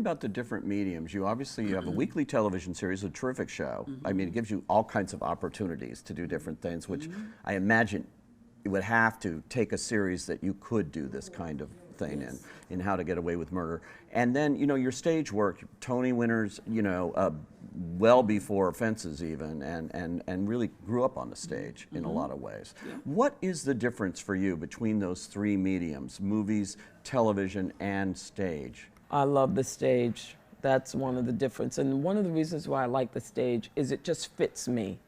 about the different mediums. You obviously you have a weekly television series, a terrific show. I mean, it gives you all kinds of opportunities to do different things, which I imagine you would have to take a series that you could do this kind of thing in How to Get Away with Murder. And then, you know, your stage work, Tony winners, you know, well before Fences even, and really grew up on the stage in a lot of ways. Yeah. What is the difference for you between those three mediums, movies, television, and stage? I love the stage. That's one of the differences. And one of the reasons why I like the stage is it just fits me.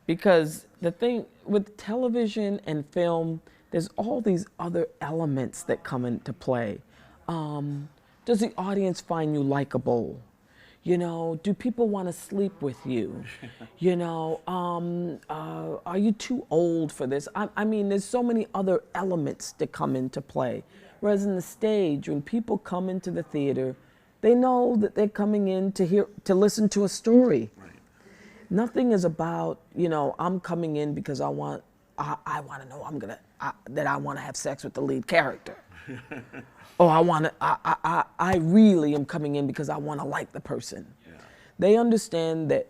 Because the thing with television and film, there's all these other elements that come into play. Does the audience find you likable? You know, do people want to sleep with you? You know, are you too old for this? I mean, there's so many other elements that come into play. Whereas in the stage, when people come into the theater, they know that they're coming in to listen to a story. Right. Nothing is about, you know, I'm coming in because I want to know that I want to have sex with the lead character. Or I really am coming in because I want to like the person. Yeah. They understand that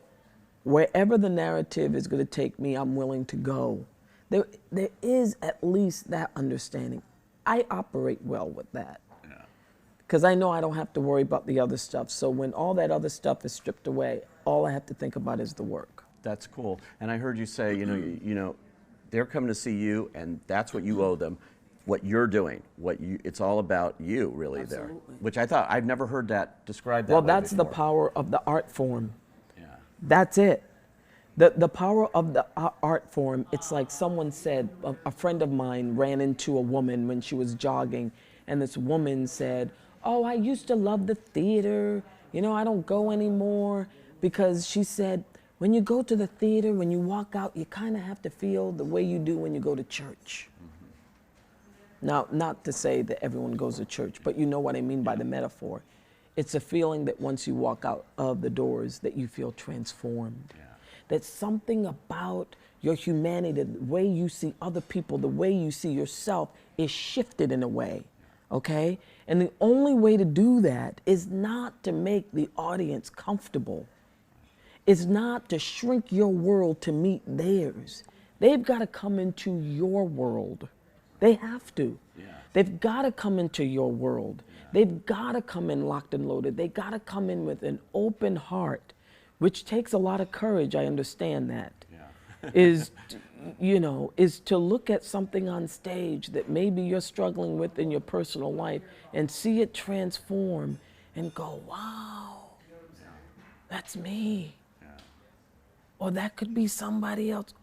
wherever the narrative is going to take me, I'm willing to go. There is at least that understanding. I operate well with that. Because I know I don't have to worry about the other stuff. So when all that other stuff is stripped away, all I have to think about is the work. That's cool. And I heard you say, you know, they're coming to see you, and that's what you owe them. What you're doing, it's all about you, really. Absolutely. There. Which I thought I've never heard that described that way that's before. The power of the art form. Yeah. That's it. The power of the art form. It's like someone said. A friend of mine ran into a woman when she was jogging, and this woman said, "Oh, I used to love the theater. You know, I don't go anymore," because she said, when you go to the theater, when you walk out, you kind of have to feel the way you do when you go to church. Now, not to say that everyone goes to church, but you know what I mean by the metaphor. It's a feeling that once you walk out of the doors that you feel transformed. Yeah. That something about your humanity, the way you see other people, the way you see yourself is shifted in a way, okay? And the only way to do that is not to make the audience comfortable. It's not to shrink your world to meet theirs. They've got to come into your world. They have to. Yeah. They've got to come into your world. Yeah. They've got to come in locked and loaded. They got to come in with an open heart, which takes a lot of courage. I understand that. Yeah. is to look at something on stage that maybe you're struggling with in your personal life and see it transform and go, wow, that's me. Yeah. Or that could be somebody else.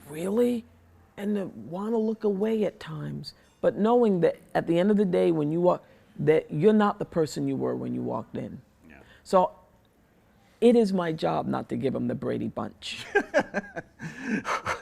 Really? And to want to look away at times, but knowing that at the end of the day, when you walk, that you're not the person you were when you walked in. Yeah. So it is my job not to give them the Brady Bunch.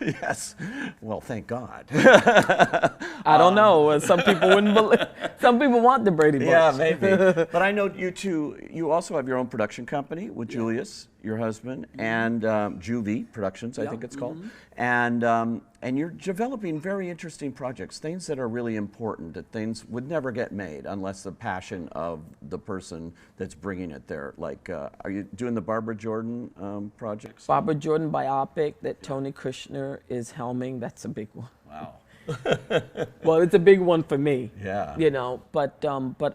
Yes. Well, thank God. I don't know. Some people wouldn't believe. Some people want the Brady Bunch. Yeah, maybe. But I know you two. You also have your own production company with Julius, your husband, and Juvie Productions, I think it's called. And you're developing very interesting projects, things that are really important, that things would never get made unless the passion of the person that's bringing it there. Like, are you doing the Barbara Jordan projects? Barbara Jordan biopic that Tony Kushner is helming. That's a big one. Wow. Well, it's a big one for me. Yeah. You know, but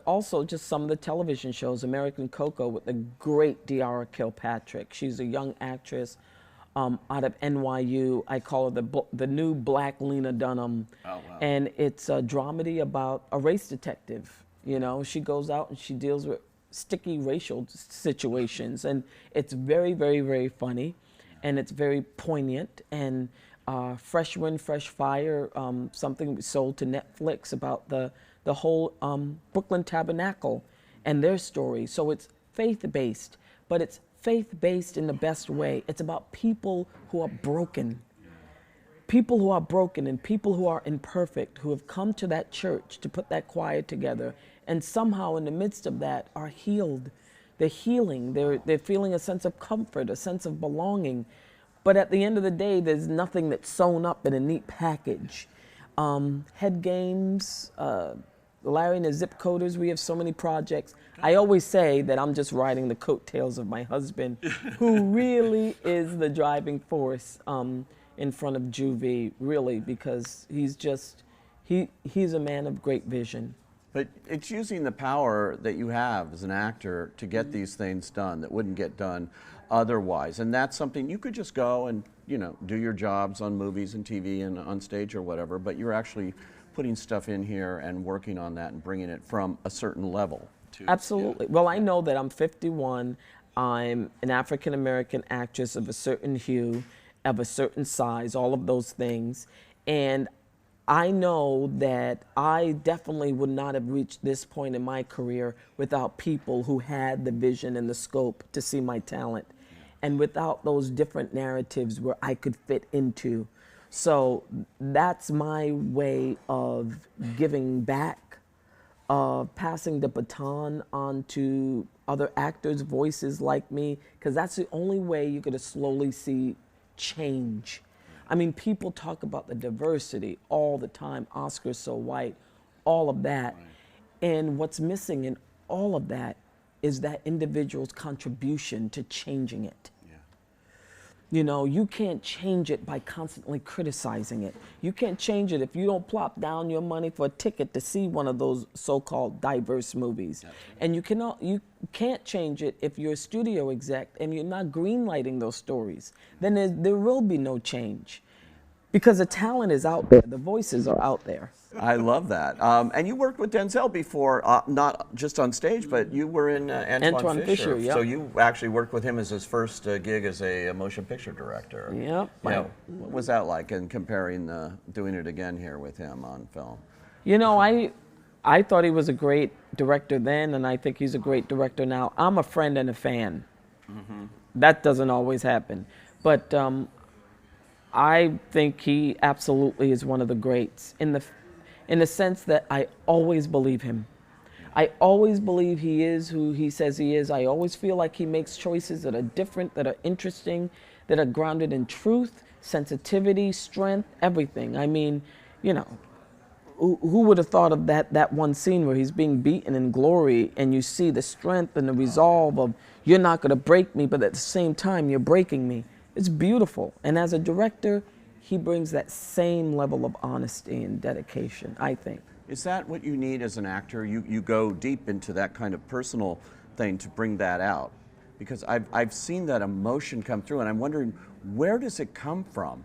also just some of the television shows. American Coco with the great Deara Kilpatrick. She's a young actress out of NYU. I call her the new Black Lena Dunham. Oh, wow. And it's a dramedy about a race detective. You know, she goes out and she deals with sticky racial situations, and it's very, very, very funny, and it's very poignant, and Fresh Wind, Fresh Fire, something sold to Netflix about the whole Brooklyn Tabernacle and their story. So it's faith-based, but it's faith-based in the best way. It's about people who are broken. People who are broken and people who are imperfect, who have come to that church to put that choir together, and somehow in the midst of that are healed. They're healing. They're feeling a sense of comfort, a sense of belonging. But at the end of the day, there's nothing that's sewn up in a neat package. Head games, Larry and the Zip Coders, we have so many projects. I always say that I'm just riding the coattails of my husband, who really is the driving force in front of Juvie, really, because he's just, he's a man of great vision. But it's using the power that you have as an actor to get these things done that wouldn't get done otherwise. And that's something you could just go and, you know, do your jobs on movies and TV and on stage or whatever, but you're actually putting stuff in here and working on that and bringing it from a certain level. Absolutely. Well, I know that I'm 51. I'm an African American actress of a certain hue, of a certain size, all of those things. And I know that I definitely would not have reached this point in my career without people who had the vision and the scope to see my talent, and without those different narratives where I could fit into. So that's my way of giving back, of passing the baton on to other actors, voices like me, because that's the only way you're going to slowly see change. I mean, people talk about the diversity all the time, Oscars so white, all of that. Right. And what's missing in all of that is that individual's contribution to changing it. Yeah. You know, you can't change it by constantly criticizing it. You can't change it if you don't plop down your money for a ticket to see one of those so-called diverse movies. Right. And you can't change it if you're a studio exec and you're not greenlighting those stories. Then there will be no change, because the talent is out there, the voices are out there. I love that. And you worked with Denzel before, not just on stage, but you were in Antoine Fisher. Yep. So you actually worked with him as his first gig as a motion picture director. Yep. You know, what was that like, in comparing doing it again here with him on film? You know, I thought he was a great director then, and I think he's a great director now. I'm a friend and a fan. Mm-hmm. That doesn't always happen. But I think he absolutely is one of the greats in the sense that I always believe him. I always believe he is who he says he is. I always feel like he makes choices that are different, that are interesting, that are grounded in truth, sensitivity, strength, everything. I mean, you know, who would have thought of that one scene where he's being beaten in glory and you see the strength and the resolve of, you're not going to break me, but at the same time, you're breaking me. It's beautiful. And as a director, he brings that same level of honesty and dedication, I think. Is that what you need as an actor? You go deep into that kind of personal thing to bring that out? Because I've seen that emotion come through, and I'm wondering, where does it come from?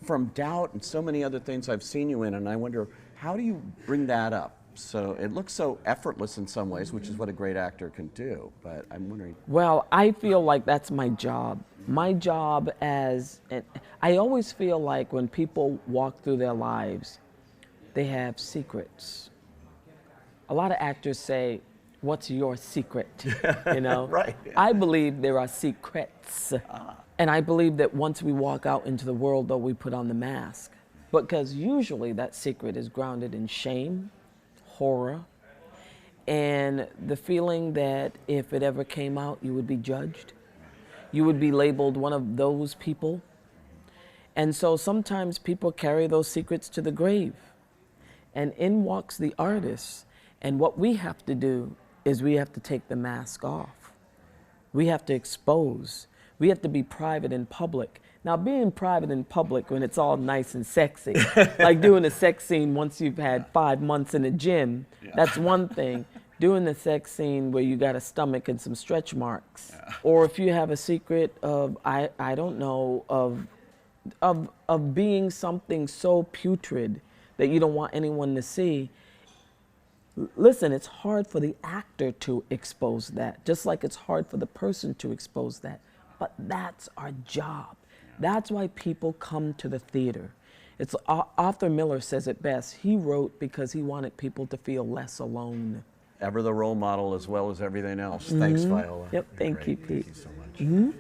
From doubt and so many other things I've seen you in, and I wonder, how do you bring that up? So it looks so effortless in some ways, which is what a great actor can do, but I'm wondering. Well, I feel like that's my job. My job I always feel like when people walk through their lives, they have secrets. A lot of actors say, what's your secret? You know? Right. I believe there are secrets. And I believe that once we walk out into the world, though, we put on the mask. Because usually that secret is grounded in shame, horror, and the feeling that if it ever came out, you would be judged. You would be labeled one of those people. And so sometimes people carry those secrets to the grave. And in walks the artist. And what we have to do is we have to take the mask off. We have to expose. We have to be private in public. Now, being private in public when it's all nice and sexy, like doing a sex scene once you've had 5 months in the gym, that's one thing. Doing the sex scene where you got a stomach and some stretch marks. Yeah. Or if you have a secret of, I don't know, of being something so putrid that you don't want anyone to see. Listen, it's hard for the actor to expose that, just like it's hard for the person to expose that. But that's our job. That's why people come to the theater. It's Arthur Miller says it best. He wrote because he wanted people to feel less alone. Ever the role model as well as everything else. Mm-hmm. Thanks, Viola. Yep, thank you, Pete. Thank you so much. Mm-hmm.